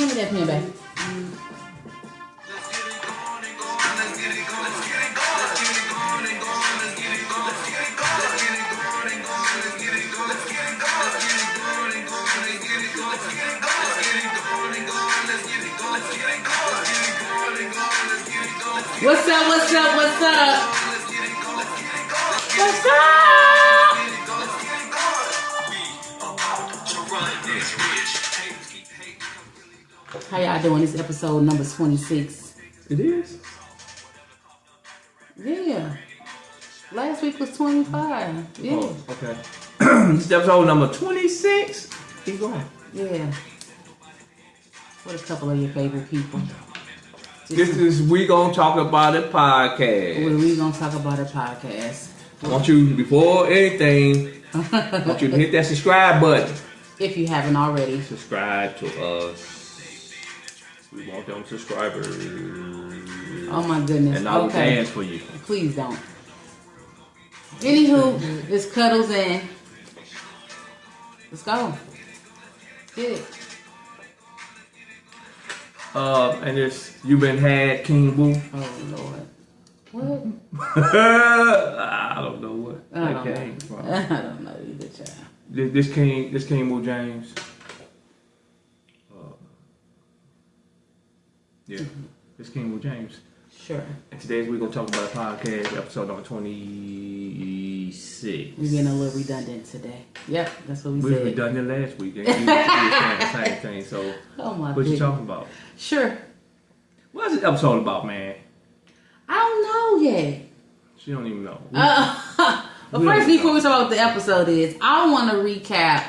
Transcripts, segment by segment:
Hand me that pen back. What's up? What's up? What's up? What's up? How y'all doing? This episode number 26. It is? Yeah. Last week was 25. Yeah. Oh, okay. This is episode number 26. Keep going. Yeah. What a couple of your favorite people. This is We Gon Talk About It podcast. We gonna talk about a podcast. I want you, before anything, I want you to hit that subscribe button. If you haven't already. Subscribe to us. We want them subscribers. Oh my goodness. And I will dance for you. Please don't. Anywho, it's Cuddles and let's go. Get it. And it's You Been Had King Woo. Oh Lord. What? I don't know what I that came from. I don't know either, child. This King Woo James. Yeah, this King Woo James. Sure. And today we're gonna talk about a podcast, episode number 26. We're getting a little redundant today. Yep, that's what we said. We were redundant last week. And we were saying the same thing. So, oh my what you talking about? Sure. What's this episode about, man? I don't know yet. She don't even know. But first, before we talk about what the episode is, I want to recap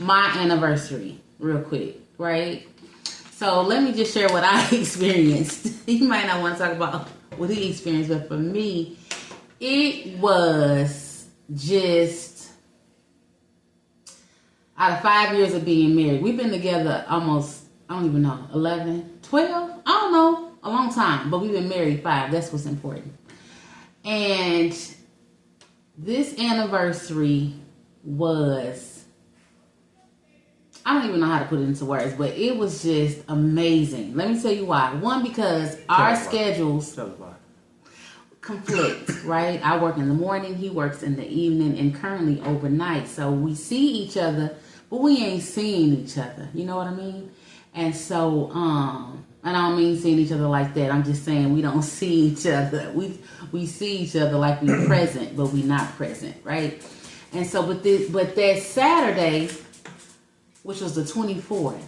my anniversary real quick, right? So let me just share what I experienced. You might not want to talk about what he experienced, but for me, it was just out of 5 years of being married. We've been together almost, I don't even know, 11, 12? I don't know, a long time, but we've been married 5. That's what's important. And this anniversary was, I don't even know how to put it into words, but it was just amazing. Let me tell you why. One, because our schedules conflict, right? I work in the morning, he works in the evening, and currently overnight. So we see each other, but we ain't seeing each other. You know what I mean? And so, and I don't mean seeing each other like that. I'm just saying we don't see each other. We see each other like we're present, but we're not present, right? And so, but that Saturday, which was the 24th,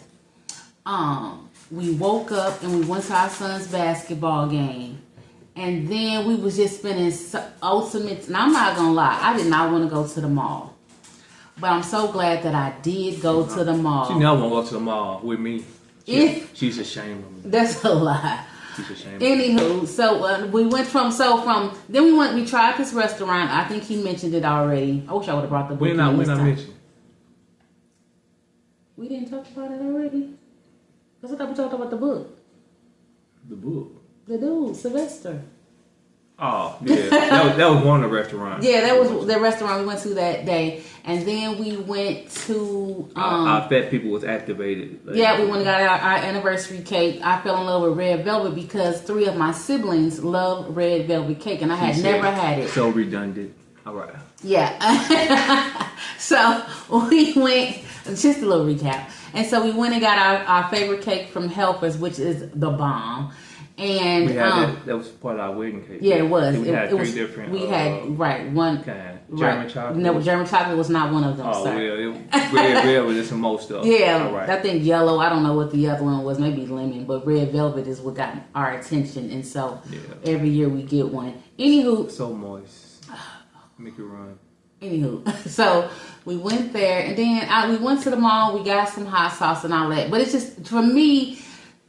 we woke up and we went to our son's basketball game. And then we was just spending ultimate, and I'm not gonna lie, I did not want to go to the mall. But I'm so glad that I did go to the mall. She never want to go to the mall with me. She's ashamed of me. That's a lie. She's ashamed. Anywho, so we went then we tried this restaurant. I think he mentioned it already. I wish I would have brought the book. We're not mentioning. We didn't talk about it already? Because I thought we talked about the book. The book? The dude, Sylvester. Oh, yeah. that was one of the restaurants. Yeah, that was the restaurant we went to that day. And then we went to... our fat people was activated. Yeah, we went and got our anniversary cake. I fell in love with red velvet because 3 of my siblings love red velvet cake. And I had never had it. So redundant. All right. Yeah. So we went... Just a little recap. And so we went and got our favorite cake from Helpers, which is the bomb. And we had that was part of our wedding cake. Yeah, it was. We had 3 different. We had one kind. German chocolate. No, German chocolate was not one of them. Oh, sir. red was just some more stuff. Yeah, all right. I think yellow. I don't know what the other one was. Maybe lemon, but red velvet is what got our attention. And so every year we get one. Anywho, so moist. Make it run. Anywho, so we went there, and then we went to the mall. We got some hot sauce and all that. But it's just, for me,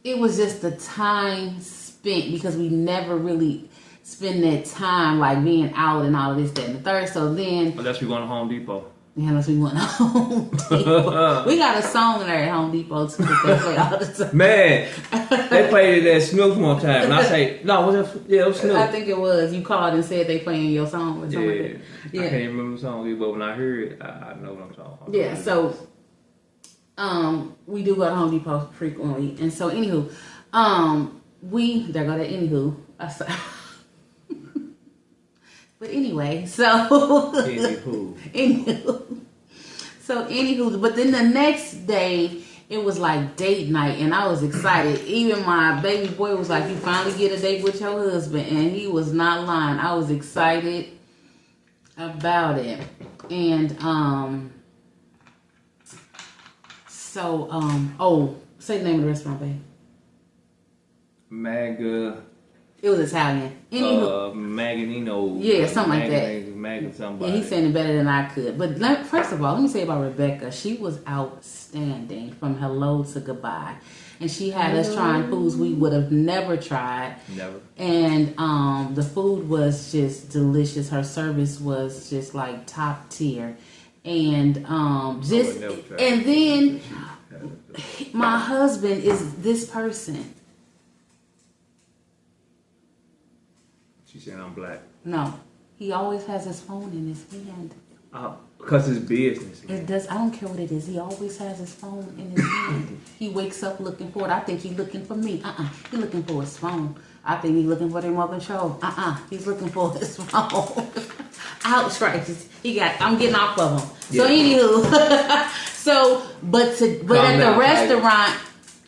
it was just the time spent because we never really spend that time like being out and all of this, that, and the third. So then, unless we going to Home Depot. Yeah, unless we went to Home Depot. We got a song there at Home Depot too that they play all the time. Man, they played it at Snoop's one time, and I say, no, was it? Yeah, it was Snoop. I think it was. You called and said they playing your song or something like that. I can't even remember the song, but when I heard it, I know what I'm talking about. Yeah, so We do go to Home Depot frequently, and so anywho, there go that anywho. But anyway, so anywho, but then the next day it was like date night, and I was excited. Even my baby boy was like, "You finally get a date with your husband," and he was not lying. I was excited about it, and say the name of the restaurant, babe. It was Italian. Maganino. Yeah, something like that. Somebody. Yeah, he's saying it better than I could. But first of all, let me say about Rebecca. She was outstanding from hello to goodbye. And she had us trying foods we would have never tried. Never. And the food was just delicious. Her service was just like top tier. And then my husband is this person. She said I'm black. No, he always has his phone in his hand. Because it's business. It does. I don't care what it is. He always has his phone in his hand. He wakes up looking for it. I think he's looking for me. He's looking for his phone. I think he's looking for the remote control. He's looking for his phone. Outrageous. I'm getting off of him. Yeah. So anywho, but at the restaurant,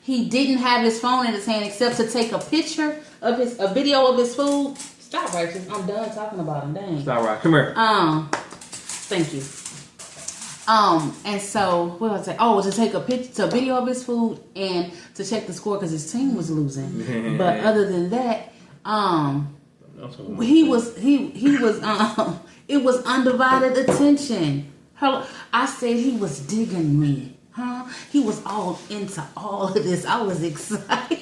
he didn't have his phone in his hand except to take a picture of a video of his food. Stop, Righteous. I'm done talking about him. Dang. Stop, right. Come here. Thank you. And so what was I say? Oh, to take a video of his food and to check the score because his team was losing. But other than that, it was undivided attention. I said he was digging me, huh? He was all into all of this. I was excited.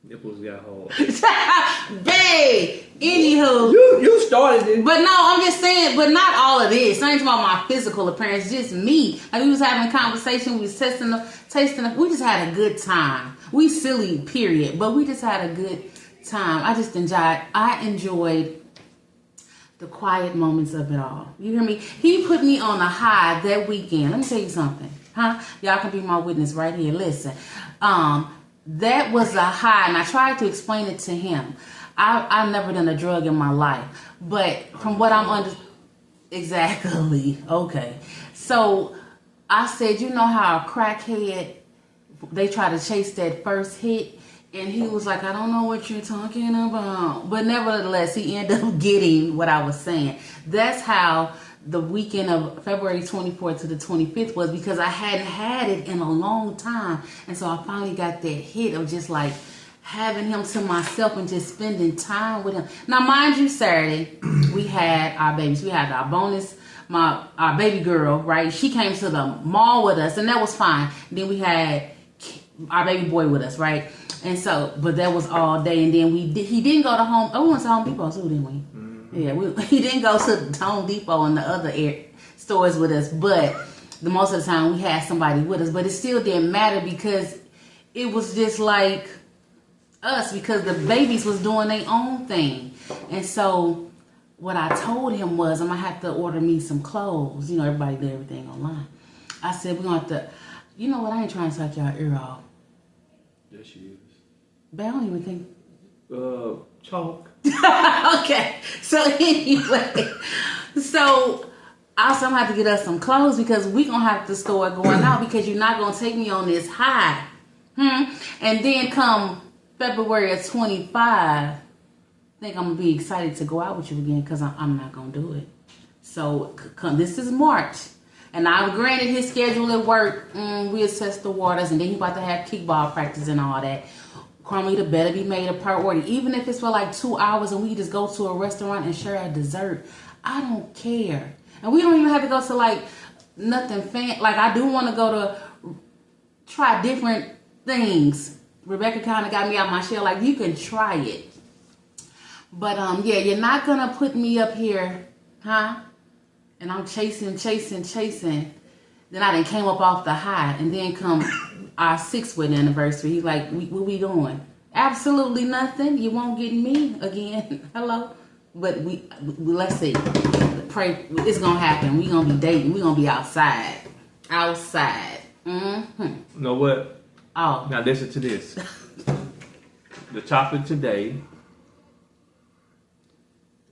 Nipples got hard. Babe, anywho. You started it. But no, I'm just saying, but not all of this. I ain't talking about my physical appearance, just me. Like we was having a conversation, we was tasting we just had a good time. We silly, period. But we just had a good time. I enjoyed the quiet moments of it all. You hear me? He put me on a high that weekend. Let me tell you something. Huh? Y'all can be my witness right here. Listen. That was a high, and I tried to explain it to him. I've never done a drug in my life, but from what I'm exactly, okay. So I said, you know how a crackhead, they try to chase that first hit, and he was like, I don't know what you're talking about. But nevertheless, he ended up getting what I was saying. That's how the weekend of February 24th to the 25th was, because I hadn't had it in a long time. And so I finally got that hit of just like having him to myself and just spending time with him. Now, mind you, Saturday, we had our babies. We had our bonus, our baby girl, right? She came to the mall with us, and that was fine. Then we had our baby boy with us, right? And so, but that was all day. And then he didn't go to Home. Oh, we went to Home Depot too, didn't we? Yeah, he didn't go to Home Depot and the other stores with us, but the most of the time we had somebody with us. But it still didn't matter because it was just like us, because the babies was doing their own thing. And so what I told him was, I'm going to have to order me some clothes. You know, everybody did everything online. I said, we're going to have to, you know what, I ain't trying to suck y'all ear off. Yes, she is. But I don't even think. Chalk. Okay, so anyway, so also I'm gonna have to get us some clothes because we gonna have to start going out because you're not gonna take me on this high. And then come February of 25, I think I'm gonna be excited to go out with you again because I'm not gonna do it. So this is March, and I've granted his schedule at work. We assess the waters, and then he about to have kickball practice and all that. Carmelita better be made a priority, even if it's for like 2 hours and we just go to a restaurant and share a dessert. I don't care, and we don't even have to go to like nothing like I do want to go to try different things. Rebecca kind of got me out my shell, like you can try it, but yeah, you're not gonna put me up here, huh? And I'm chasing. Then I done came up off the high, and then come our 6th wedding anniversary. He's like, what we doing? Absolutely nothing. You won't get me again. Hello? But let's see. Pray it's gonna happen. We gonna be dating. We gonna be outside. Mm-hmm. You know what? Oh. Now listen to this. The topic today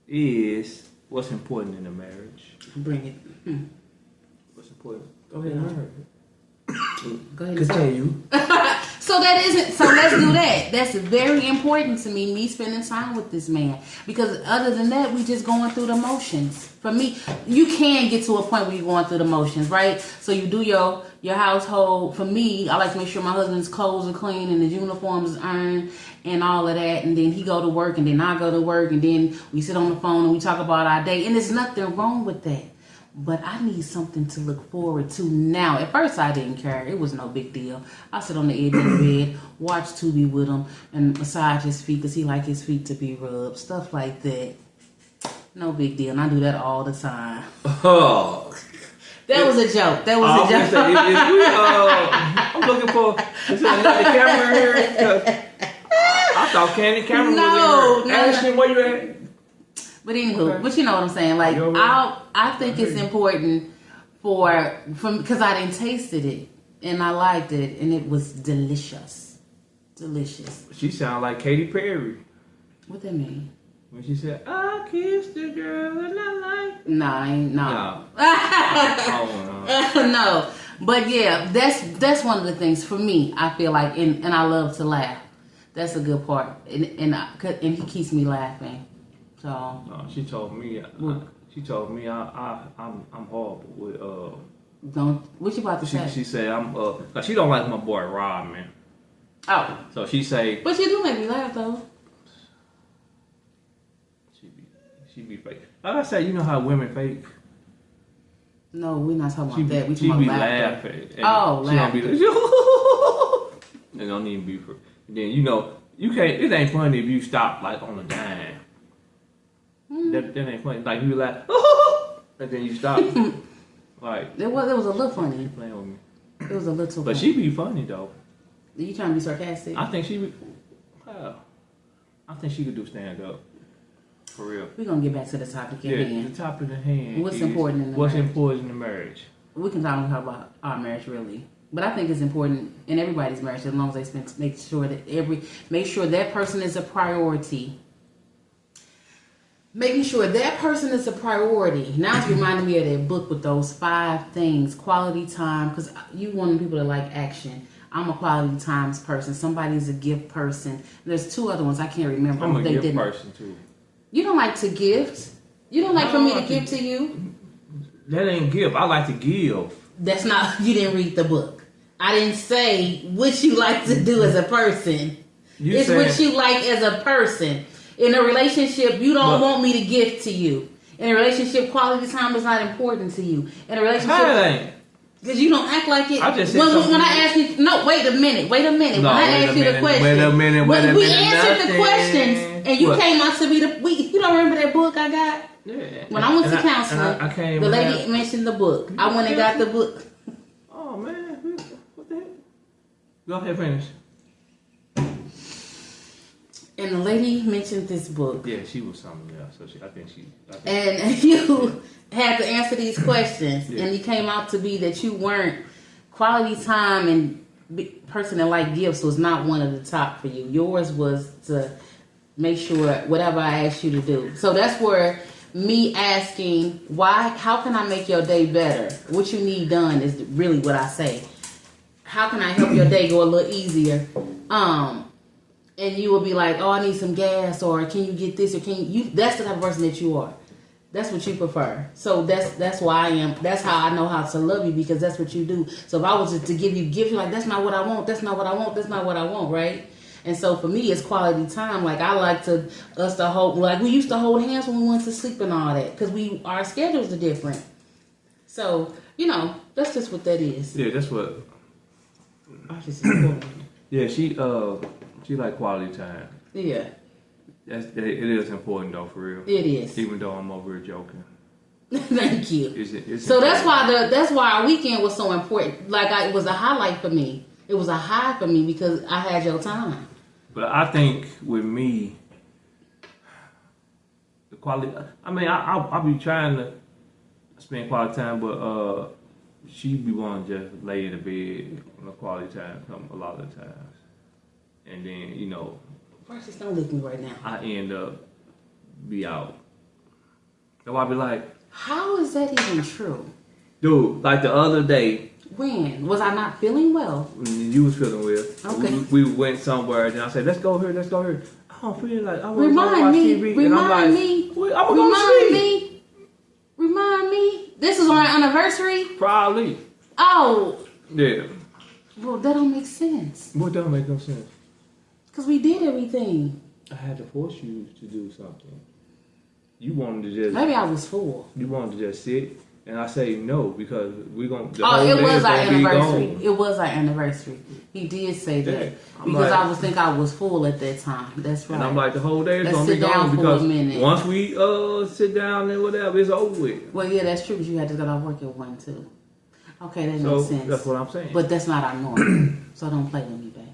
is what's important in a marriage. Bring it. What's important? Go ahead. Go ahead. Continue. So let's do that. That's very important to me spending time with this man. Because other than that, we just going through the motions. For me, you can get to a point where you're going through the motions, right? So you do your household. For me, I like to make sure my husband's clothes are clean and his uniforms is ironed and all of that. And then he go to work and then I go to work and then we sit on the phone and we talk about our day. And there's nothing wrong with that. But I need something to look forward to now. At first, I didn't care. It was no big deal. I sit on the edge of the bed, watch Tubi with him, and massage his feet because he like his feet to be rubbed. Stuff like that. No big deal. And I do that all the time. Oh. That was a joke. That was a joke. I'm looking for the camera here. I thought Candy camera was in here. Ashton, where you at? But anywho, but you know what I'm saying. Like I think it's important because I didn't tasted it and I liked it and it was delicious. She sound like Katy Perry. What that mean? When she said, "I kissed the girl and I like." No. No. No. But yeah, that's one of the things for me. I feel like, and I love to laugh. That's a good part, and he keeps me laughing. So. No, she told me. I'm horrible with. Don't. What you about to say? She said I'm. Cause she don't like my boy Rob, man. Oh. So she say. But you do make me laugh though. She be fake. Like I said, you know how women fake. No, we're not talking about that. We talking about laughter. Laughing. It don't even be for. Then you know you can't. It ain't funny if you stop like on a dime. That ain't funny. Like you like, and then you stop. Like it was a little funny. You playing with me? It was a little. But she be funny though. You trying to be sarcastic? I think she be. I think she could do stand up. For real. We're gonna get back to the topic at hand. The topic at hand. What's important in the marriage? Important in the marriage? We can talk about our marriage really, but I think it's important in everybody's marriage as long as they make sure that person is a priority. Making sure that person is a priority. Now it's reminding me of that book with those 5 things. Quality time, because you want people to like action. I'm a quality times person. Somebody's a gift person. There's 2 other ones I can't remember. I'm a gift person too. You don't like to gift. You don't like for me to give to you. That ain't give. I like to give. That's not. You didn't read the book. I didn't say what you like to do as a person. It's what you like as a person. In a relationship, you don't want me to gift to you. In a relationship, quality time is not important to you. In a relationship, because you don't act like it. I just said when I asked you, no, wait a minute. No, when I asked you the question, wait a minute. We answered the questions, and you came out to be you don't remember that book I got? Yeah. When I went to counseling, the lady mentioned the book. I went and got the book. Oh man, what the heck? Go ahead, finish. And the lady mentioned this book. Yeah, she was something else. So I think and you had to answer these questions, and you came out to be that you weren't quality time and person that liked gifts was not one of the top for you. Yours was to make sure whatever I asked you to do. So that's where me asking how can I make your day better? What you need done is really what I say. How can I help your day go a little easier? And you will be like, oh, I need some gas, or can you get this, or can you? That's the type of person that you are. That's what you prefer. So that's why I am. That's how I know how to love you, because that's what you do. So if I was to give you gifts, you're like, that's not what I want. That's not what I want. That's not what I want, right? And so for me, it's quality time. Like I like us to hold. Like we used to hold hands when we went to sleep and all that, because our schedules are different. So that's just what that is. Yeah, that's what. Yeah, she like quality time. Yeah. It is important though, for real. It is. Even though I'm over here joking. Thank you. It's so that's why our weekend was so important. Like it was a highlight for me. It was a high for me because I had your time. But I think with me, the quality. I mean, I'll be trying to spend quality time, but she be wanting to just lay in the bed on a quality time a lot of the times. And then, you know, Francis, don't lick me right now. I end up be out. So I be like, how is that even true? dude, like the other day. When? Was I not feeling well? You was feeling well. Okay. We went somewhere and I said, let's go here, let's go here. I don't feel like I want to Remind watch me. TV. Remind and I'm like, me. well, I'm going to sleep. Remind me. This is our anniversary? Probably. Oh. Yeah. Well, that don't make sense. What don't make no sense? Because we did everything. I had to force you to do something. You wanted to just... Maybe I was full. You wanted to just sit, and I say no, because we're going to... Oh, it was our anniversary. It was our anniversary. He did say that. Yeah. Because I think I was full at that time. That's right. And I'm like, the whole day is Let's going to be sit down gone, for because a minute. once we sit down and whatever, it's over with. Well, yeah, that's true, because you had to go to work at 1 too. Okay, that So makes sense. that's what I'm saying. But that's not our norm. So don't play with me, babe.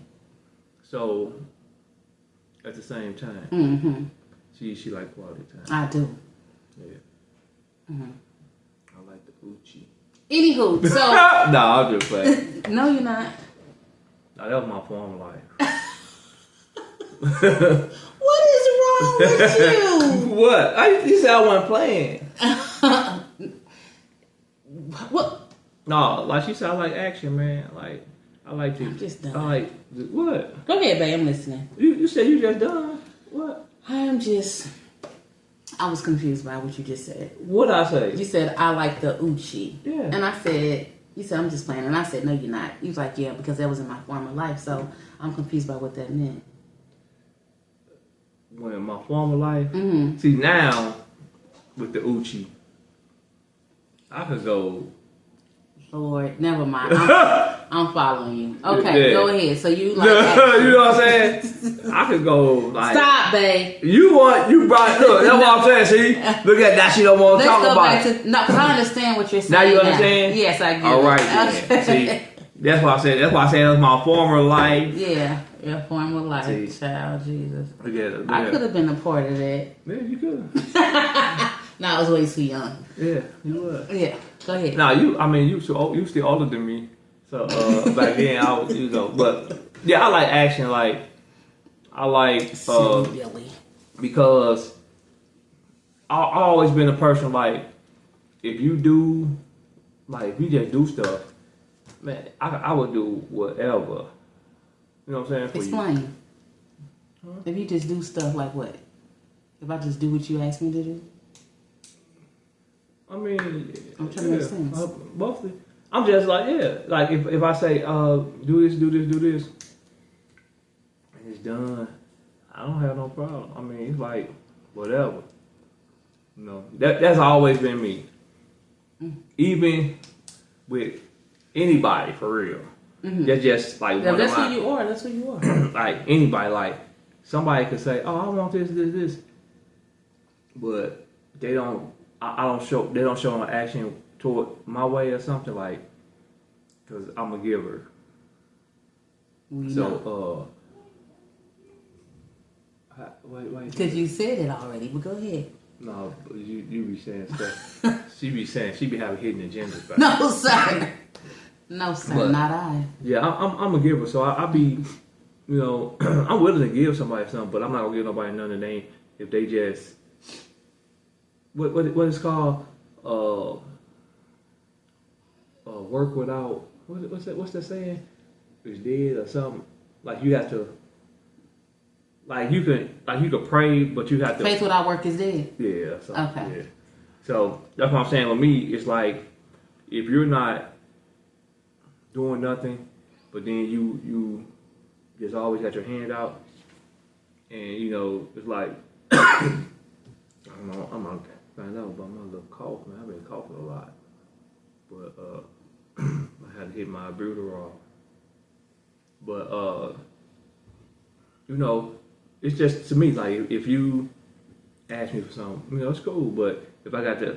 So, at the same time, Mm-hmm. she like quality time. I do. Yeah. Mm-hmm. I like the Uchi. Anywho, so... No, I'm just playing. No, you're not. No, that was my former life. What is wrong with you? What? You said I wasn't playing. What? No, like she said, I like action, man. Like, I like to... I'm just done. I like... What? Go ahead, babe. I'm listening. You said you just done. What? I was confused by what you just said. What I say? You said, I like the Uchi. Yeah. And I said, you said, I'm just playing. And I said, no, you're not. You was like, yeah, because that was in my former life. So I'm confused by what that meant. When my former life... Mm-hmm. See, now, with the Uchi, I could go... Lord, never mind. I'm following you. Okay, Yeah. go ahead. So you like you action. know what I'm saying? I could go like... Stop, babe. You brought... Look, that's what I'm saying, see? Look at that, she don't want to Let's talk go about back it. to... No, because I understand what you're saying. Now you understand? Yes, I get All it. right, then. Okay. See, that's why I said it was my former life. Yeah, your former life, See. child, Jesus. Look at it. I could have been a part of that. Yeah, you could. No, I was way too young. Yeah, you was. Yeah, go ahead. Now you still older than me. So back then I was, but yeah, I like action. Like I like Silly Billy. because I've always been a person like if you just do stuff, man, I would do whatever. You know what I'm saying? For Explain. you. Huh? If you just do stuff like what? If I just do what you ask me to do? I mean, I'm trying to make sense. Mostly, I'm just like, yeah. Like if I say, do this, and it's done, I don't have no problem. I mean, it's like whatever. You know, that's always been me. Even with anybody, for real. Mm-hmm. That's just like yeah, that's who you are. That's who you are. Like anybody, like somebody could say, "Oh, I want this," but they don't. I don't show. They don't show an action toward my way or something like. Because I'm a giver. So wait. Because you said it already, but go ahead. No, you be saying stuff. She be having hidden agendas. Back. No, sir. No, sir, but, not I. Yeah, I'm a giver, so I be, I'm willing to give somebody something, but I'm not gonna give nobody none of them if they just what it's called work without what's that saying? It's dead or something. Like you have to. Like you could pray, but you have to. Faith without work is dead. Yeah. So, okay. Yeah. So that's what I'm saying. With me, it's like if you're not doing nothing, but then you just always got your hand out, and it's like I don't know. I'm gonna find out about my little cough, man. I've been coughing a lot, but I had to hit my Albuterol. But it's just to me like if you ask me for something, it's cool. But if I got to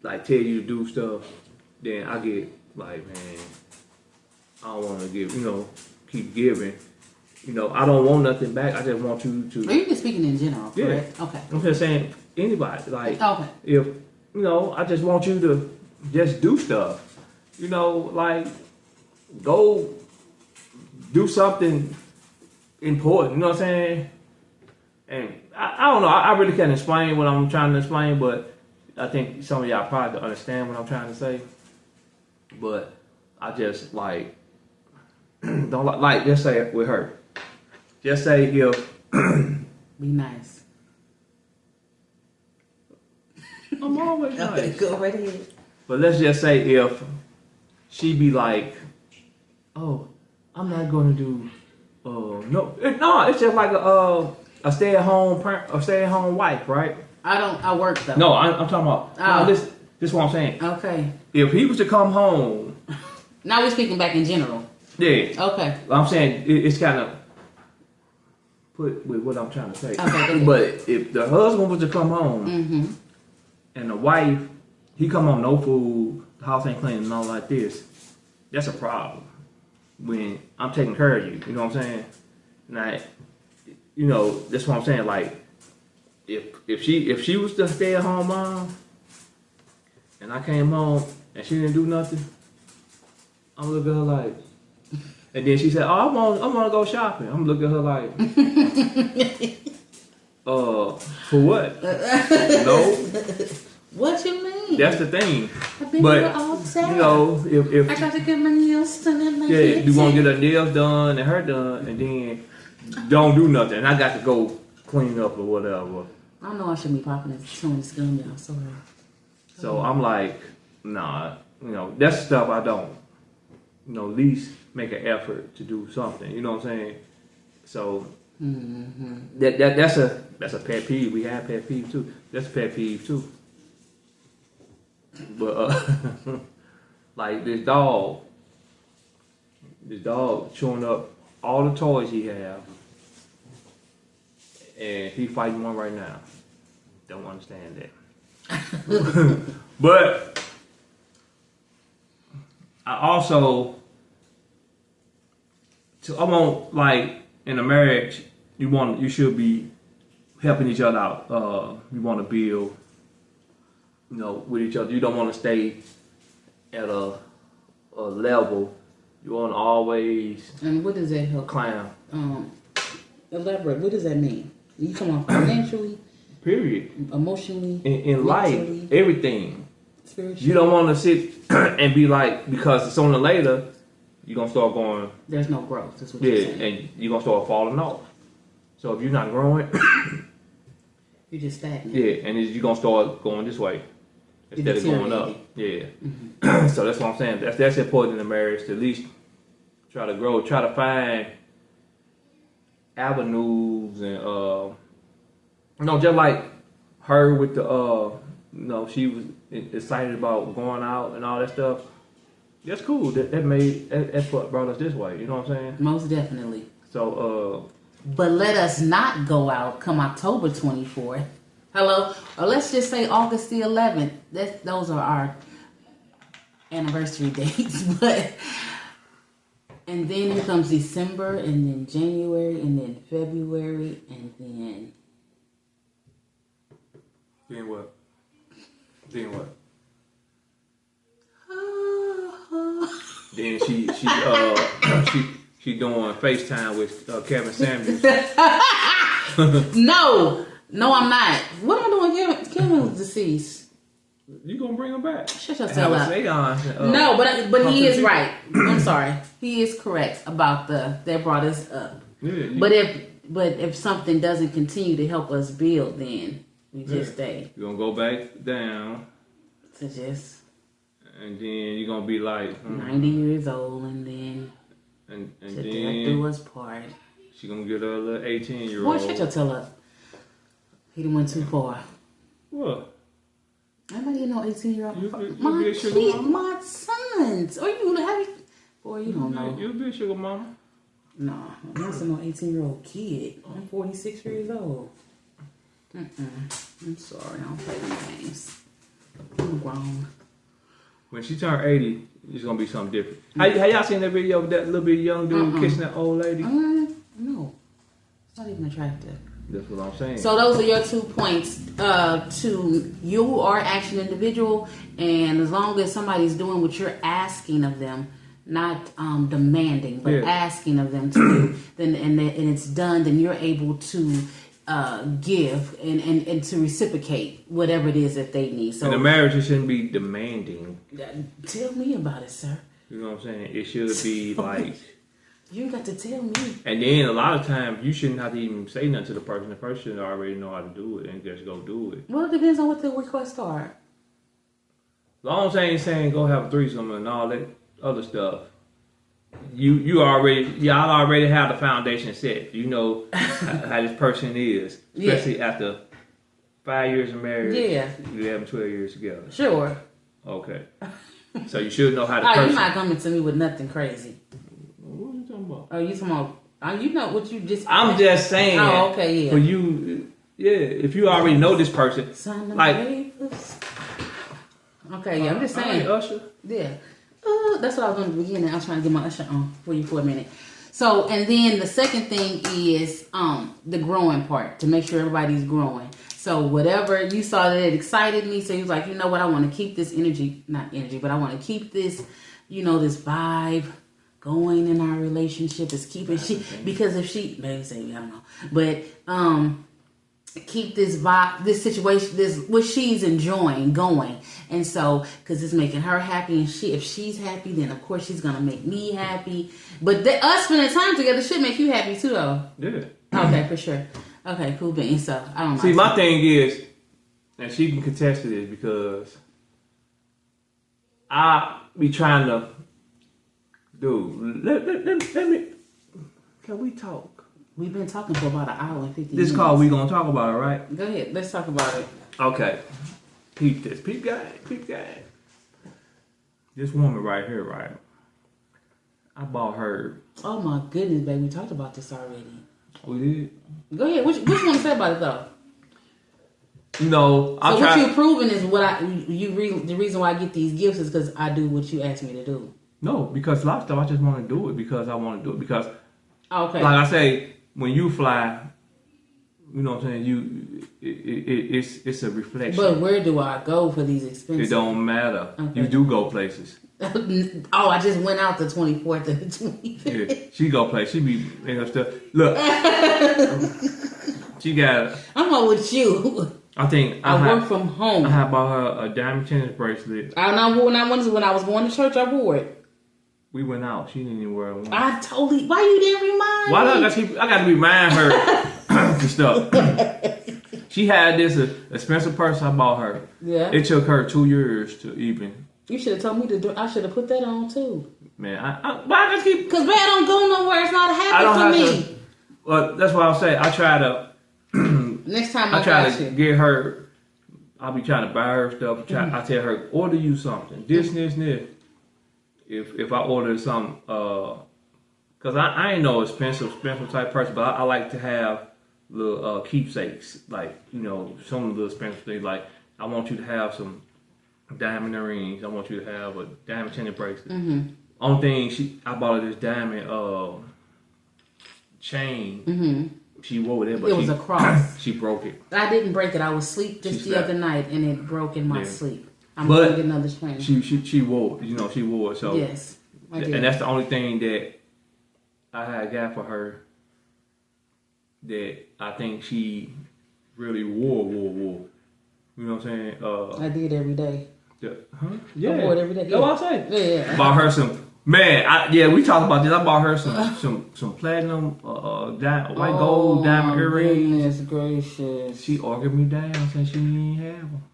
like tell you to do stuff, then I get like, man, I don't want to give, keep giving. I don't want nothing back. I just want you to. Are you just speaking in general? Correct? Yeah. Okay. I'm just saying anybody like okay. If I just want you to just do stuff. You know, like, go do something important. You know what I'm saying? And I don't know. I really can't explain what I'm trying to explain, but I think some of y'all probably understand what I'm trying to say. But I just like don't like. Just say it with her. Just say if be nice. I'm always nice. Go right ahead. But let's just say if she be like, oh, I'm not going to do. No, it's just like a stay-at-home wife, right? I work though. No, I'm talking about. No, this is what I'm saying. Okay. If he was to come home. Now we're speaking back in general. Yeah. Okay. I'm saying it's kind of put with what I'm trying to say. Okay. But if the husband was to come home and the wife, he come home no food, the house ain't clean and all like this, that's a problem. When I'm taking care of you, you know what I'm saying? Now, you know, that's what I'm saying. Like, if she was the stay-at-home mom, and I came home and she didn't do nothing, I'm looking at her like, and then she said, "Oh, I want to go shopping." I'm looking at her like, for what? No. What you mean? That's the thing. I've been but here all day. You know, if I got to get my nails done and my you want to get her nails done and her done, and then don't do nothing, and I got to go clean up or whatever. I don't know. I shouldn't be popping this chewing this gum, y'all. Sorry. So I'm like, nah. You know, that's stuff I don't. You know, at least make an effort to do something. You know what I'm saying? So that's a pet peeve. We have pet peeve too. That's a pet peeve too. But like this dog chewing up all the toys he have, and he fighting one right now. Don't understand that. But I also, I want, like, in a marriage, you should be helping each other out. You want to build, you know, with each other. You don't want to stay at a level. You want to always. And what does that help? Climb. Elaborate. What does that mean? You come on financially. Period. Emotionally. In life, everything. Spiritually. You don't want to sit and be like, because sooner or later, you're going to start going. There's no growth. That's what you're saying. And you're going to start falling off. So if you're not growing, you're just stagnant. Yeah, and you're going to start going this way instead of going up. Yeah. Mm-hmm. So that's what I'm saying. That's important in a marriage, to at least try to grow, try to find avenues and, you know, just like her with the, you know, she was excited about going out and all that stuff. That's cool. That's what brought us this way. You know what I'm saying? Most definitely. So, but let us not go out come October 24th. Hello? Or let's just say August the 11th. Those are our anniversary dates. But and then here comes December, and then January, and then February, and then. Then what? Then what? Then she doing FaceTime with Kevin Samuels. No, I'm not. What am I doing? Kevin was deceased. You gonna bring him back? Shut yourself up. No, but he is right. I'm sorry. He is correct about that brought us up. Yeah, but if something doesn't continue to help us build, then we just stay. You're gonna go back down. To just. And then you're gonna be like 90 years old, and then and to then death do us part. She gonna get her little 18-year-old. Boy, shut your tail up. He done went too far. What? I don't even know 18-year-old. My sons. Or you have boy, you don't know. You be a sugar mama. No, I'm not no 18-year-old kid. I'm 46 years old. I'm sorry, I don't play them games. I'm grown. When she turned 80, it's gonna be something different. Have y'all seen that video of that little bit young dude kissing that old lady? No, it's not even attractive. That's what I'm saying. So those are your 2 points to you are action individual, and as long as somebody's doing what you're asking of them, not demanding, but asking of them to do, then and it's done, then you're able to give and to reciprocate whatever it is that they need. So in a marriage, it shouldn't be demanding. Tell me about it, sir. You know what I'm saying? It should be like. You got to tell me. And then a lot of times you shouldn't have to even say nothing to the person. The person should already know how to do it and just go do it. Well, it depends on what the requests are. As long as I ain't saying go have a threesome and all that other stuff. Y'all already have the foundation set. You know how this person is. Especially after 5 years of marriage. Yeah. You have 12 years together. Sure. Okay. So you should know how to you're not coming to me with nothing crazy. What are you talking about? Oh, you talking about? You know what you just. I'm just saying. Oh, okay, yeah. For you, if you already know this person, like. Okay, yeah, I'm just saying. Usher. Yeah, that's what I was going to begin. I was trying to get my Usher on for you for a minute. So, and then the second thing is the growing part, to make sure everybody's growing. So whatever you saw that it excited me, so you was like, you know what, I want to keep this but I want to keep this, this vibe going in our relationship. Is keeping because if she, maybe say I don't know, but keep this vibe, this situation, this what she's enjoying going, and so because it's making her happy, and if she's happy, then of course she's gonna make me happy. But us spending time together should make you happy too, though. Yeah. Okay, for sure. Okay, cool beans. So I don't know. See, my thing is, and she can contest to this because I be trying to, dude. Let me. Can we talk? We've been talking for about an hour and 50 minutes. This call we gonna talk about it, right? Go ahead. Let's talk about it. Okay. Peep this. Peep guy. This woman right here, right? I bought her. Oh my goodness, baby. We talked about this already. We did? Go ahead. What you want to say about it, though? No, so what you're proving is the reason why I get these gifts is because I do what you asked me to do. No, because a lot of stuff I just want to do it because I want to do it because, okay, like I say, when you fly, you know what I'm saying. It's a reflection. But where do I go for these expenses? It don't matter. Okay. You do go places. Oh, I just went out the 24th and the 25th. Yeah, she go play. She be in her stuff. Look, she got. I'm on with you. I think I work from home. I bought her a diamond tennis bracelet. When I was going to church, I wore it. We went out. She didn't even wear it. I totally. Why you didn't remind me? Why I got to remind her to stuff. She had this expensive purse I bought her. Yeah. It took her 2 years to even. You should have told me to do. I should have put that on too. Man, why I just keep? Because man, I don't go nowhere. It's not happening for me. Well, that's what I'll say. I try to. Next time I try to get her. I'll be trying to buy her stuff. I tell her order you something. This. If I order something, because I ain't no expensive type person, but I like to have little keepsakes, like some of the expensive things. Like I want you to have some diamond earrings. I want you to have a diamond tennis bracelet. Mm-hmm. Only thing I bought her this diamond chain. Mm-hmm. She wore it, but it was a cross. She broke it. I didn't break it. I was asleep the other night, and it broke in my sleep. I'm going to get another chain. She wore, she wore it. So yes, I did. And that's the only thing that I had got for her that I think she really wore. You know what I'm saying? I did every day. Yeah. I wore it every day. That's what I say. Yeah. Bought her some. Man, we talked about this. I bought her some platinum, white gold diamond earrings. Goodness gracious! She argued me down, saying she didn't have them.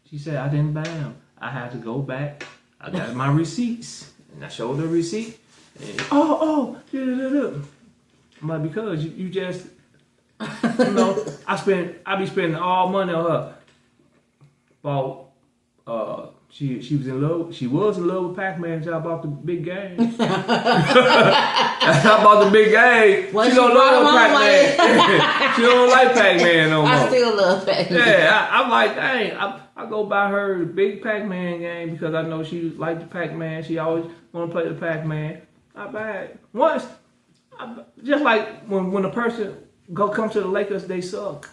She said I didn't buy them. I had to go back. I got my receipts, and I showed her receipt. And, I'm like, because you just, I be spending all money on her. Bought. She was in love. She was in love with Pac-Man. So I bought the big game. I bought the big game. Well, she don't love Pac-Man. She don't like Pac-Man no more. I still love Pac-Man. Yeah, I'm like, dang. I go buy her a big Pac-Man game because I know she like the Pac-Man. She always want to play the Pac-Man. I buy it once. Just like when a person go come to the Lakers, they suck.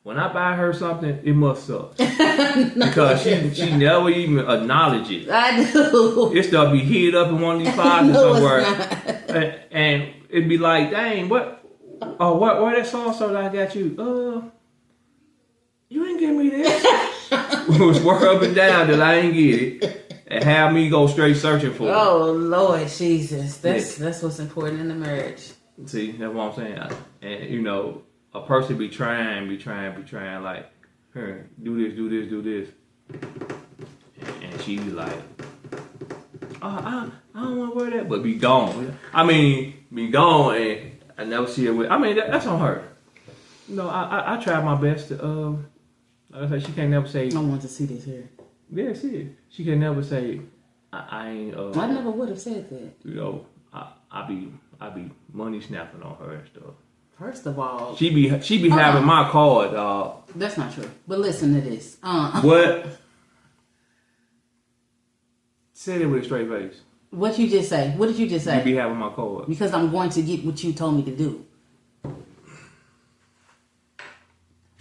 When I buy her something, it must suck. Because she never even acknowledge it. I do. It stuff be hid up in one of these closets somewhere. And it'd be like, dang, what? Oh, where that sauce that I got you? You ain't give me this. Swear up and down that I ain't get it. And have me go straight searching for it. Oh, Lord Jesus. That's what's important in the marriage. See, that's what I'm saying. And, you know, a person be trying, like, here, do this. And she be like, I don't want to wear that, but be gone. I mean, be gone and I never see her with. I mean, that's on her. You know, I try my best to, like I say, she can't never say. I want to see this here. Yeah, see it. She can never say, I ain't. I never would have said that. You know, I be money snapping on her and stuff. First of all, she be having my card, dog. That's not true. But listen to this. What? Say it with a straight face. What you just say? What did you just say? You be having my card. Because I'm going to get what you told me to do.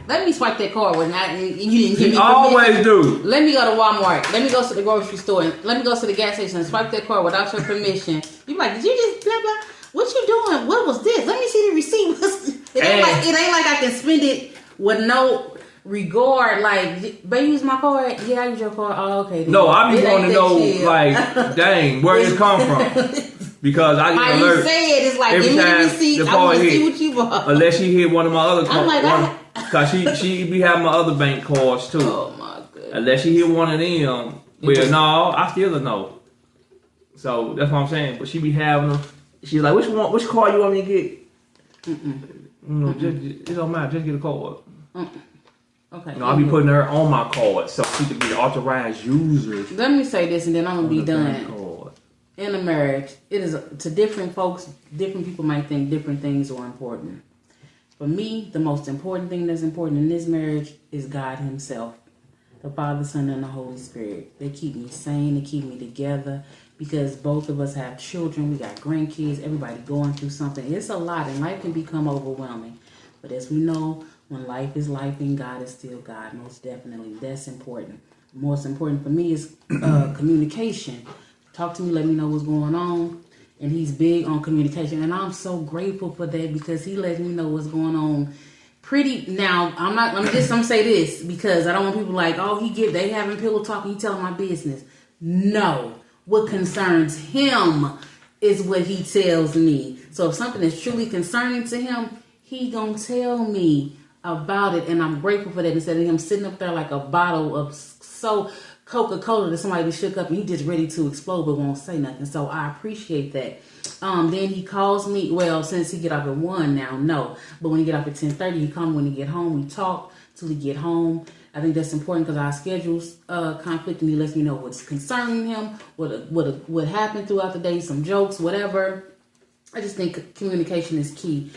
Let me swipe that card when you didn't give me permission. Always do. Let me go to Walmart. Let me go to the grocery store. And let me go to the gas station and swipe that card without your permission. You be like, did you just blah blah? What you doing? What was this? Let me see the receipt. It ain't like I can spend it with no regard. Like, baby, use my card. Yeah, I use your card. Oh, okay. No, I be wanting to know, like, dang, where it come from. Because I get an alert. You say it, it's like, every give me the time receipt. I want to see what you bought. Unless she hit one of my other cards. I'm like, because she be having my other bank cards too. Oh my goodness. Unless she hit one of them. Well, no, I still don't know. So that's what I'm saying. But she be having them. She's like, which card you want me to get? Just, it don't matter. Just get a card. Okay. I'll be putting her on my card so she can be authorized users. Let me say this and then I'm going to be done. In a marriage, it is to different folks, different people might think different things are important. For me, the most important thing that's important in this marriage is God himself. The Father, Son, and the Holy Spirit. They keep me sane. They keep me together because both of us have children. We got grandkids. Everybody going through something. It's a lot and life can become overwhelming. But as we know, when life is life and God is still God, most definitely. That's important. Most important for me is communication. Talk to me, let me know what's going on. And he's big on communication. And I'm so grateful for that because he lets me know what's going on. Now, I'm gonna say this because I don't want people like, oh, they having pillow talk and he telling my business. No. What concerns him is what he tells me. So if something is truly concerning to him, he gonna tell me about it. And I'm grateful for that instead of him sitting up there like a bottle of Coca-Cola that somebody shook up and he just ready to explode but won't say nothing. So I appreciate that. Then he calls me. Well, since he get up at 1 now, no. But when he get up at 10:30, he come when he get home. We talk till he get home. I think that's important because our schedules conflict and he lets me know what's concerning him, what happened throughout the day, some jokes, whatever. I just think communication is key.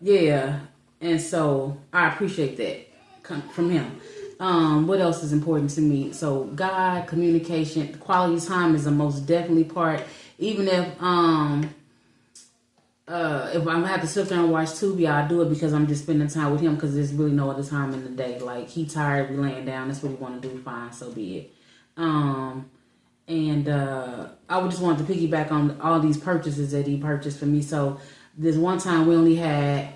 Yeah. And so I appreciate that from him. What else is important to me? So God, communication, quality time is the most definitely part. Even if I'm gonna have to sit there and watch Tubi, I'll do it because I'm just spending time with him because there's really no other time in the day. Like he tired, we laying down, that's what he want to do, fine, so be it. And I would just want to piggyback on all these purchases that he purchased for me. So this one time we only had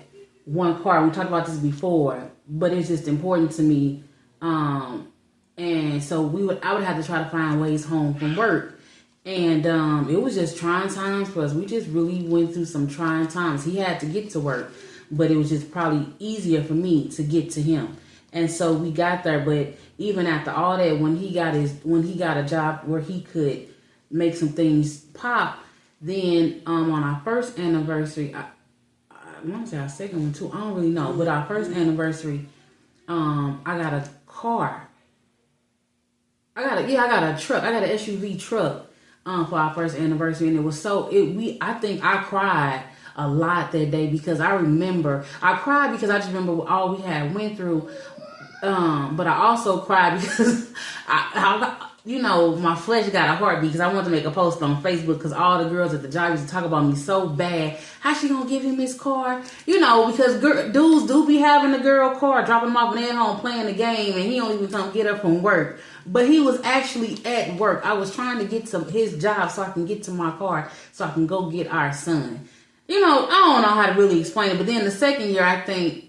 one car. We talked about this before, but it's just important to me. And so I would have to try to find ways home from work. And it was just trying times for us. We just really went through some trying times. He had to get to work, but it was just probably easier for me to get to him. And so we got there, but even after all that, when he got a job where he could make some things pop, then on our first anniversary, I want to say our second one too, I don't really know, but our first anniversary, I got a car. I got a truck. I got an SUV truck for our first anniversary, and it was I think I cried a lot that day because I cried because I just remember all we had went through. But I also cried because you know, my flesh got a heartbeat because I wanted to make a post on Facebook because all the girls at the job used to talk about me so bad. How she gonna give him his car? You know, because dudes do be having a girl car, dropping him off and they at home playing the game, and he don't even come get her from work. But he was actually at work. I was trying to get to his job so I can get to my car so I can go get our son. You know, I don't know how to really explain it, but then the second year, I think,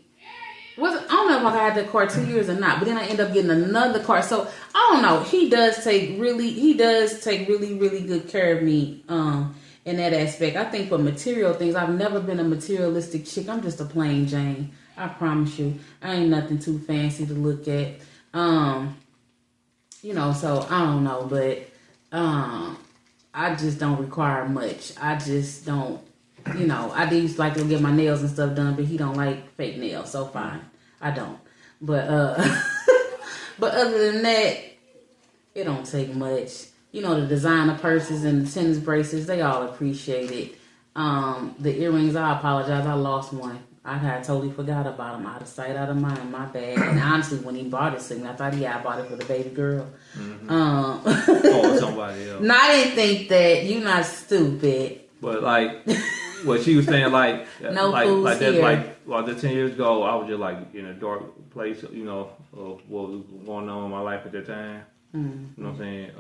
I don't know if I had that car 2 years or not, but then I ended up getting another car. So I don't know. He does take really, really good care of me in that aspect. I think for material things, I've never been a materialistic chick. I'm just a plain Jane. I promise you. I ain't nothing too fancy to look at. You know, so I don't know, but I just don't require much. I just don't. You know, I do like to get my nails and stuff done, but he don't like fake nails, so fine. I don't. But but other than that, it don't take much. You know, the designer purses and the tennis bracelets, they all appreciate it. The earrings, I apologize, I lost one. I had totally forgot about them. Out of sight, out of mind, my bad. And honestly, when he bought it to me, I thought, yeah, I bought it for the baby girl. Or somebody else. No, I didn't think that. You're not stupid. But like what she was saying, like no like that's here. like the 10 years ago, I was just like in a dark place, you know, of what was going on in my life at that time. You know what I'm saying?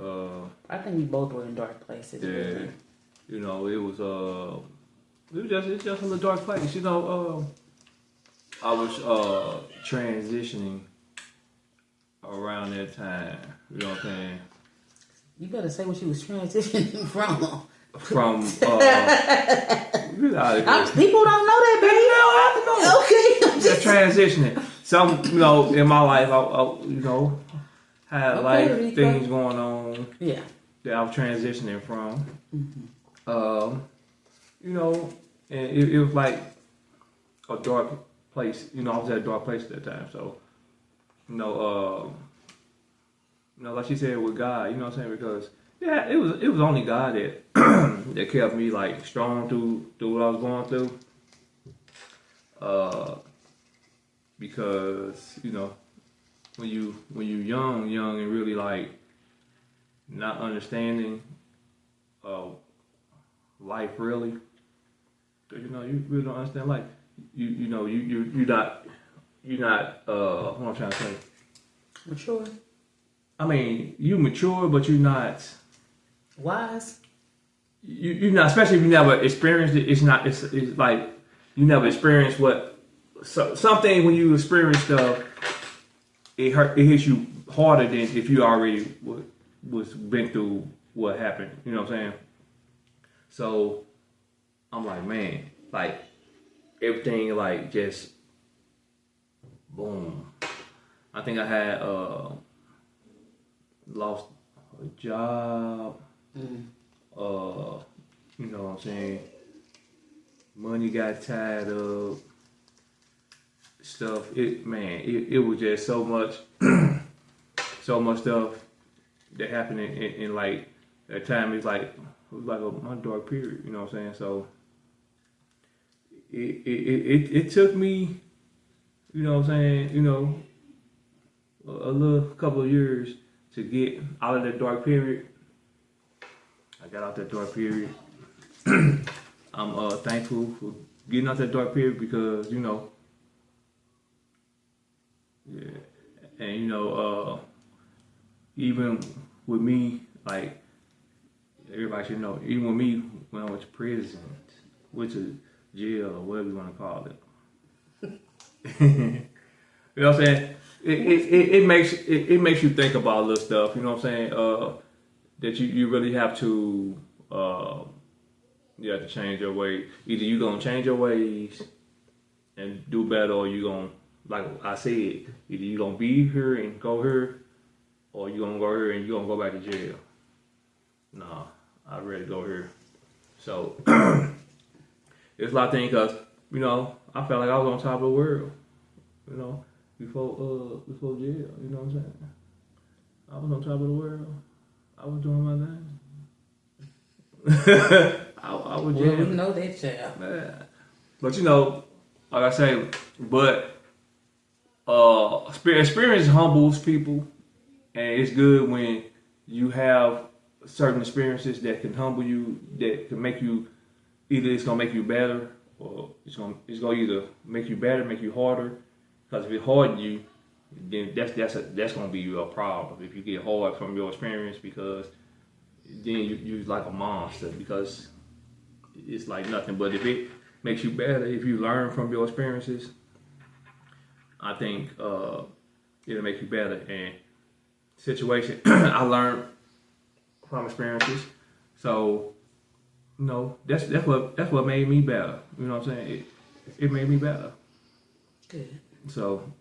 I think we both were in dark places. Yeah. Really. You know, it's just a little dark place. You know, I was transitioning around that time. You know what I'm saying? You better say what you was transitioning from. From People don't know that, baby. Okay, just transitioning. Some, you know, in my life, I you know, had life Ricco. things going on. Yeah. That I was transitioning from. You know, and it was like a dark place. You know, I was at a dark place at that time. So, you know, like she said with God, you know what I'm saying? Because yeah, it was only God that that kept me like strong through what I was going through. Because you know, when you young and really like not understanding life really, you know, you really don't understand life. You're not what I'm trying to say. Mature. I mean, you mature, but you're not wise. You're not, especially if you never experienced it. It's like you never experienced what something when you experience stuff. It hits you harder than if you already was been through what happened. You know what I'm saying? So I'm like, man, like everything like just boom. I think I had lost a job. You know what I'm saying? Money got tied up. Stuff. It was just so much stuff that happened in like that time. It was like my dark period. You know what I'm saying? So it took me, you know what I'm saying? You know, a little couple of years to get out of that dark period. I got out that dark period. I'm thankful for getting out that dark period because, you know, yeah, and you know, even with me, like everybody should know, even with me when I went to prison, which is jail or whatever you want to call it. You know what I'm saying? It makes you think about little stuff. You know what I'm saying? That you really have to change your way. Either you gonna change your ways and do better, or you gonna, like I said, either you gonna be here and go here, or you gonna go here and you gonna go back to jail. Nah, I'd rather go here. So it's a lot of things because, you know, I felt like I was on top of the world. You know, before jail. You know what I'm saying? I was on top of the world. I was doing my thing. I was jamming. Well, we know that, child. Yeah. But you know, like I say, but experience humbles people, and it's good when you have certain experiences that can humble you, that can make you, either it's gonna make you better, or it's gonna either make you better, make you harder. Because if it hard you, then that's gonna be a problem. If you get hard from your experience, because then you're like a monster, because it's like nothing. But if it makes you better, if you learn from your experiences, I think it'll make you better. And situation I learned from experiences, so that's what made me better. You know what I'm saying? It made me better. Good. So,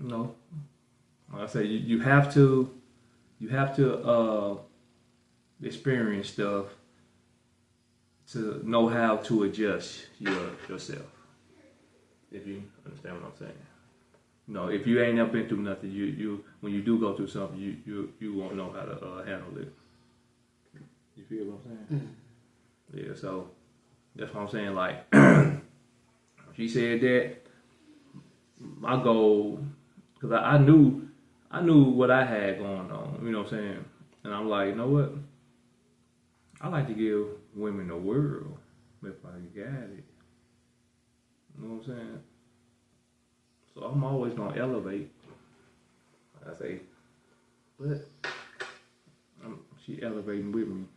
like I say, you have to experience stuff to know how to adjust yourself. If you understand what I'm saying. If you ain't never been through nothing, you when you do go through something, you won't know how to handle it. You feel what I'm saying? Mm. Yeah. So that's what I'm saying. Like she said that. My goal, because I knew what I had going on, you know what I'm saying? And I'm like, you know what? I like to give women the world if I got it. You know what I'm saying? So I'm always going to elevate. I say, but she elevating with me.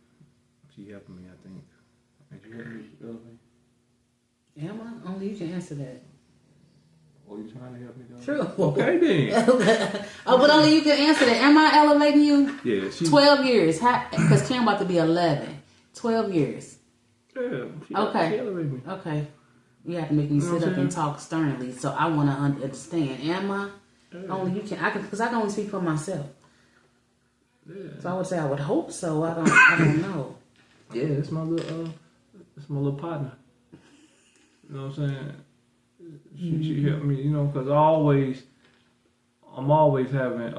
She helping me, I think. And you help me elevate? Am I? Only you can answer that. Oh, you trying to help me though? True. Okay then. But only you can answer that. Am I elevating you? Yeah. 12 years. Because Cam about to be 11. 12 years. Yeah. She elevated me. Okay. You have to make me sit up and talk sternly, so I want to understand. Am I? Yeah. Only you can. Because I can only speak for myself. Yeah. So I would say I would hope so. I don't know. Yeah, it's my little partner. You know what I'm saying? She helped me, because I'm always having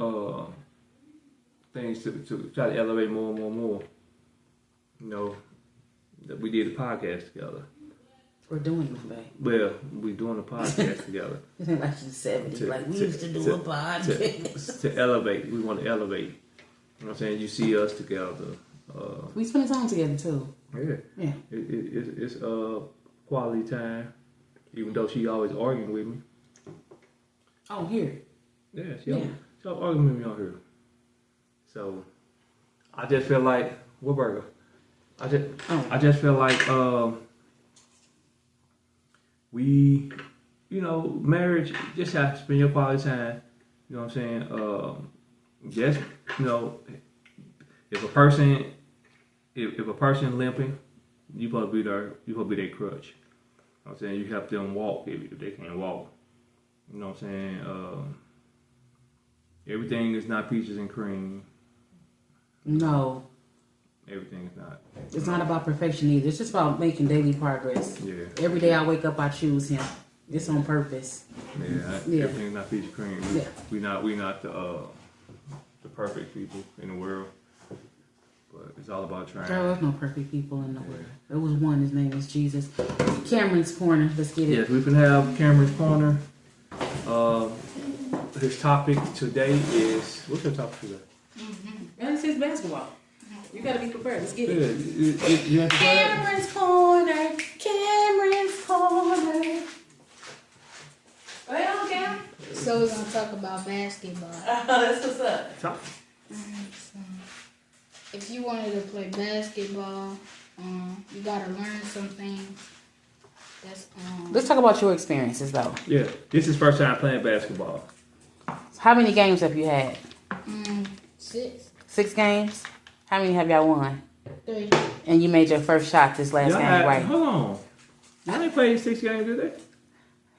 things to try to elevate more and more. That we did a podcast together. We're doing it, babe. Well, we're doing a podcast together. It ain't like she's 70. We used to do a podcast. To elevate. We want to elevate. You know what I'm saying? You see us together. We spend time together, too. Yeah. It's quality time. Even though she always arguing with me. Oh, here. Yeah, she always arguing with me on here. So I just feel like what burger? I just feel like we, marriage, just have to spend your quality time. You know what I'm saying? Just if a person limping, you supposed to be their crutch. I'm saying you help them walk if they can't walk. You know what I'm saying? Everything is not peaches and cream. No. Everything is not. It's not about perfection either. It's just about making daily progress. Yeah. Every day I wake up, I choose him. It's on purpose. Yeah. Everything's not peaches and cream. We not the perfect people in the world. But it's all about trying. There was no perfect people in the world. There was one. His name is Jesus. Cameron's Corner. Let's get it. Yes, we can have Cameron's Corner. His topic today is... What's your topic today? It's his basketball. You gotta be prepared. Let's get it. You Cameron's Corner. Cameron's Corner. Right on, Cam. So we're gonna talk about basketball. That's what's up. Talk. If you wanted to play basketball, you gotta learn some things. Let's talk about your experiences, though. Yeah, this is first time playing basketball. How many games have you had? 6. 6 games? How many have y'all won? 3. And you made your first shot this last game, right? Hold on. Y'all ain't played 6 games, did they?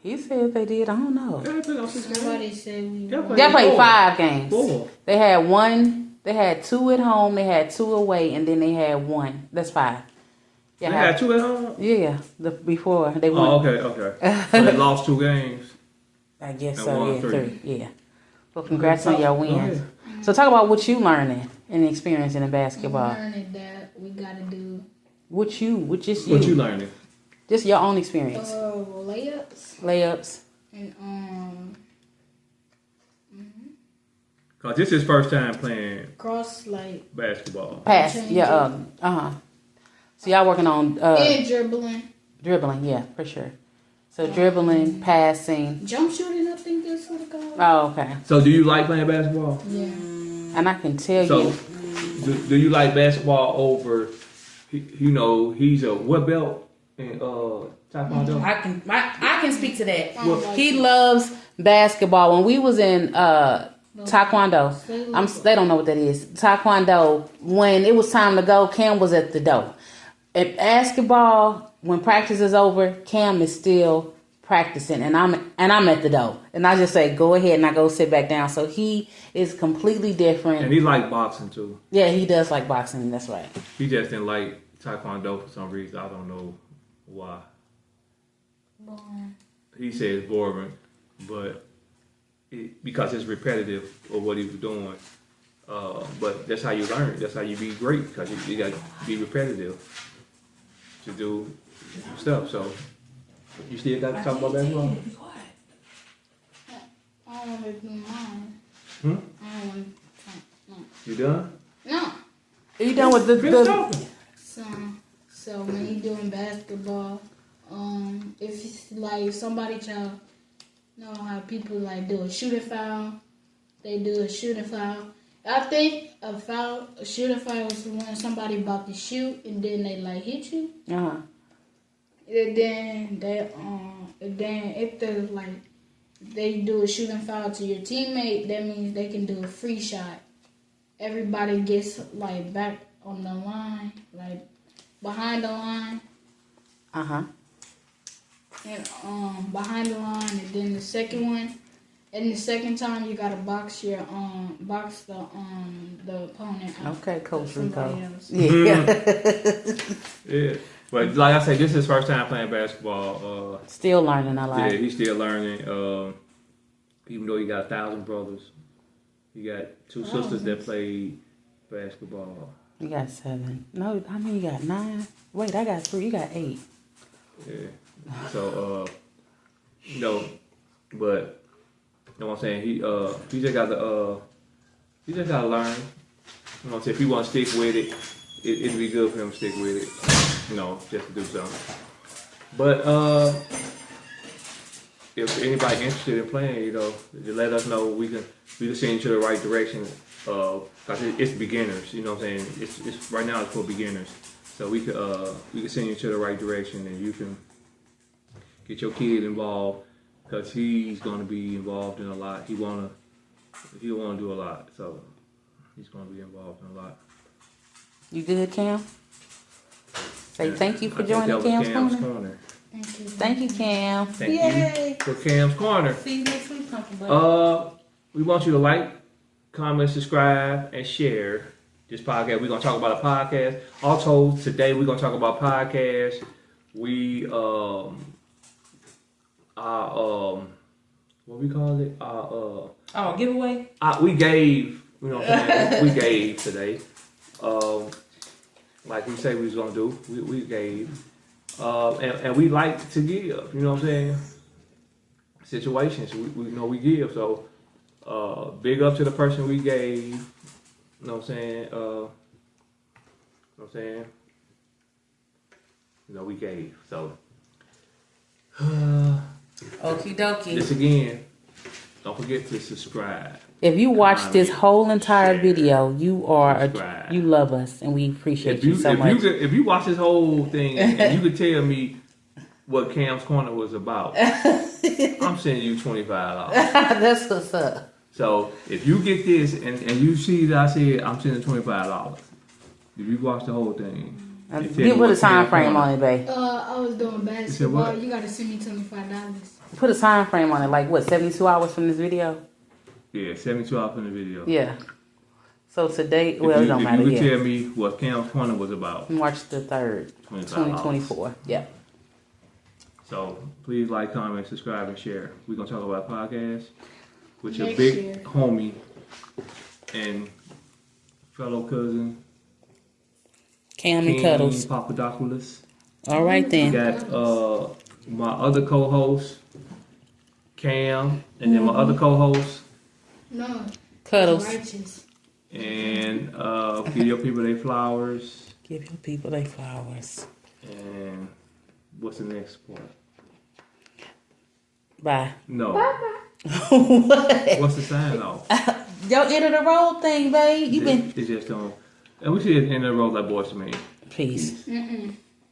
He said they did. I don't know. Y'all ain't played all 6 games? Somebody said we won. They played 5 games. 4. They had 1. They had 2 at home. They had 2 away, and then they had 1. That's 5. They had 2 at home? Yeah, before they won. Oh, okay. So they lost 2 games. I guess and so. won Yeah, 3. Yeah. Well, congrats on your wins. So talk about what you learning and experiencing in basketball. I'm learning that we gotta do. What you learning? Just your own experience. Layups. Layups. And Cause this is his first time playing Cross like basketball. Pass. Change Yeah. So y'all working on and dribbling. dribbling? Yeah, for sure. So dribbling, passing. Jump shooting, I think that's what it called. Oh, okay. So do you like playing basketball? Yeah. And I can tell So you. do you like basketball over? You know, he's a what belt in Taekwondo. I can speak to that. I don't like He it. loves basketball. When we was in Taekwondo, they don't know what that is. Taekwondo. When it was time to go, Cam was at the door. At basketball, when practice is over, Cam is still practicing, and I'm at the door. And I just say, go ahead, and I go sit back down. So he is completely different. And he like boxing too. Yeah, he does like boxing. That's right. He just didn't like Taekwondo for some reason. I don't know why. Boring. He said it's boring, but because it's repetitive of what he was doing. But that's how you learn. That's how you be great, because you got to be repetitive to do stuff. So you still got to talk about basketball? I don't want to do mine. Hmm? I don't want to. You done? No. Are you done with Finish talking. So when you doing basketball, if it's like somebody try, know how people like do a shooting foul, they do a shooting foul. I think a shooting foul is when somebody about to shoot and then they like hit you. And then if they do a shooting foul to your teammate, that means they can do a free shot. Everybody gets like back on the line, like behind the line. And behind the line, and then the second one, and the second time you gotta box the opponent out. Okay, Coach Ricco. Yeah. Yeah. But like I said, this is his first time playing basketball. Still learning a lot. Yeah, he's still learning. Even though he got 1,000 brothers, he got 2 sisters that play basketball. You got 7. No, how many you got? 9? Wait, I got 3. You got 8. Yeah. So, but you know what I'm saying? He just got to learn. You know what I'm saying? If he want to stick with it, it'd be good for him to stick with it. You know, just to do something. But if anybody interested in playing, you know, just let us know. We can send you to the right direction. Cause it's beginners. You know what I'm saying? It's right now it's for beginners. So we can send you to the right direction, and you can get your kid involved, because he's gonna be involved in a lot. He'll wanna do a lot. So he's gonna be involved in a lot. You good, Cam? Say thank you for I think joining that was Cam's Corner. Thank you. Thank you, Cam. Thank Yay. you for Cam's Corner. See you next week, Pumpkin Butt. We want you to like, comment, subscribe, and share this podcast. We're gonna talk about a podcast. Also, today we're gonna talk about podcasts. We what we call it? Giveaway? We gave, you know what I'm saying? We gave today. Like we said we was gonna do. We gave. And we like to give, you know what I'm saying? Situations, we know we give. So big up to the person we gave. You know what I'm saying? You know, we gave. So Okie dokie. this again, don't forget to subscribe. If you watch this whole entire video, you are subscribe. you love us, and we appreciate you so if much. if you watch this whole thing and you could tell me what Cam's Corner was about, I'm sending you $25. That's what's up. So if you get this and you see that I said I'm sending $25, if you watch the whole thing, and tell me Put what a time Cam's frame Corner- on it, babe. I was doing what? basketball. You gotta send me $25. Put a time frame on it, like what, 72 hours from this video? Yeah, 72 hours in the video. Yeah. So today, If well, it you, don't if matter you could yet. tell me what Cam's Corner was about, March the 3rd, $25. 2024. Yeah. So please like, comment, subscribe, and share. We're gonna talk about podcasts with your Next big year. homie and fellow cousin Cam and King Cuddles. Papadopoulos. All right We then. got my other co-host Cam, and then my other co-host No. Cuddles. Righteous. And give your people their flowers. Give your people their flowers. And what's the next part? Bye. No. What? What's the sign off? Your end of the road thing, babe. You been It's just and we should end the road like boys to me. peace. Mm-mm.